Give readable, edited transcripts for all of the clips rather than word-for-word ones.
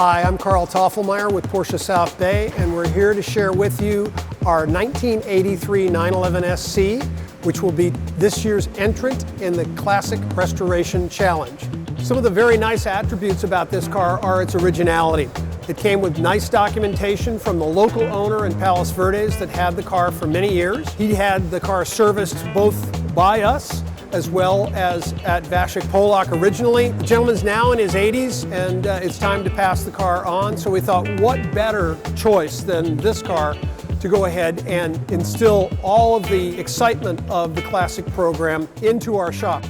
Hi, I'm Carl Toffelmeyer with Porsche South Bay, and we're here to share with you our 1983 911 SC, which will be this year's entrant in the Classic Restoration Challenge. Some of the very nice attributes about this car are its originality. It came with nice documentation from the local owner in Palos Verdes that had the car for many years. He had the car serviced both by us as well as at Vashik Polak originally. The gentleman's now in his 80s, and it's time to pass the car on, so we thought what better choice than this car to go ahead and instill all of the excitement of the Classic program into our shop.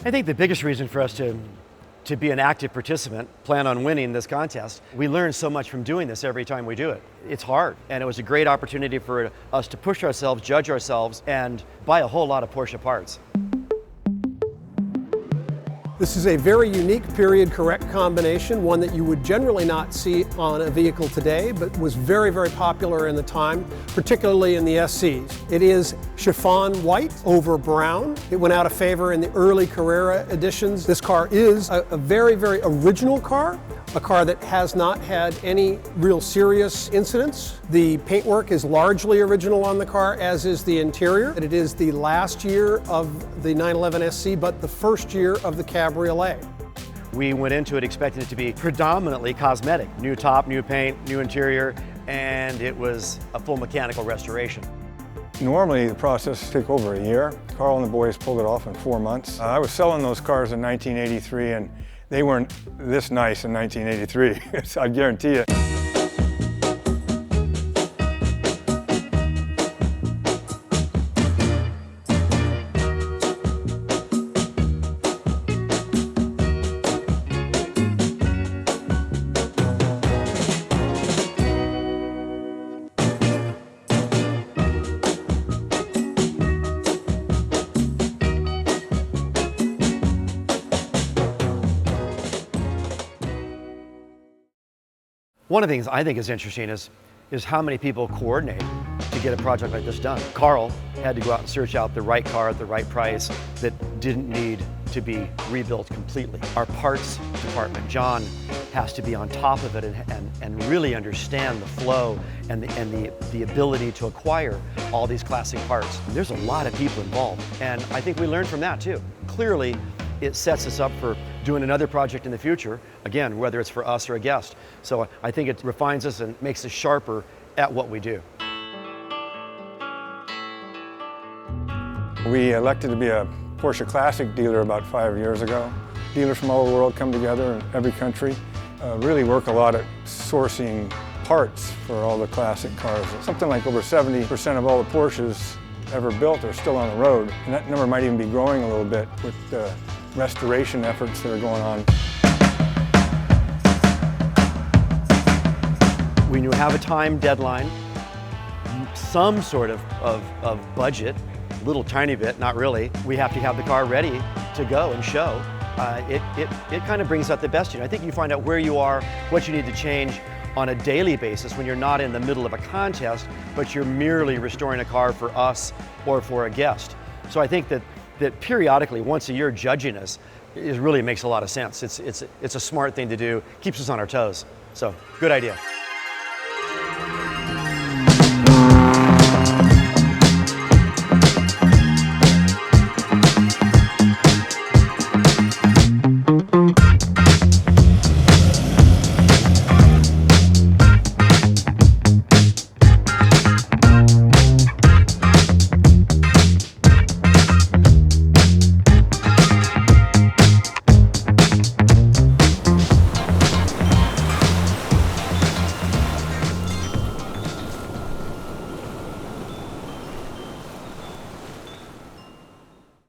I think the biggest reason for us to be an active participant, plan on winning this contest, we learn so much from doing this every time we do it. It's hard, and it was a great opportunity for us to push ourselves, judge ourselves, and buy a whole lot of Porsche parts. This is a very unique period correct combination, one that you would generally not see on a vehicle today, but was very, very popular in the time, particularly in the SCs. It is Chiffon White over brown. It went out of favor in the early Carrera editions. This car is a very, very original car, a car that has not had any real serious incidents. The paintwork is largely original on the car, as is the interior. It is the last year of the 911 SC, but the first year of the Cabriolet. We went into it expecting it to be predominantly cosmetic. New top, new paint, new interior, and it was a full mechanical restoration. Normally the process took over a year. Carl and the boys pulled it off in 4 months. I was selling those cars in 1983, and they weren't this nice in 1983, I guarantee you. One of the things I think is interesting is how many people coordinate to get a project like this done. Carl had to go out and search out the right car at the right price that didn't need to be rebuilt completely. Our parts department, John, has to be on top of it and really understand the flow and the ability to acquire all these classic parts. There's a lot of people involved, and I think we learned from that too. Clearly, it sets us up for doing another project in the future, again, whether it's for us or a guest. So I think it refines us and makes us sharper at what we do. We elected to be a Porsche Classic dealer about 5 years ago. Dealers from all over the world come together in every country, really work a lot at sourcing parts for all the classic cars. Something like over 70% of all the Porsches ever built are still on the road, and that number might even be growing a little bit with the restoration efforts that are going on. When you have a time deadline, some sort of budget, little tiny bit, not really, we have to have the car ready to go and show. It kind of brings out the best in you. I think you find out where you are, what you need to change on a daily basis when you're not in the middle of a contest, but you're merely restoring a car for us or for a guest. So I think that periodically, once a year, judging us really makes a lot of sense. It's a smart thing to do, keeps us on our toes. So, good idea.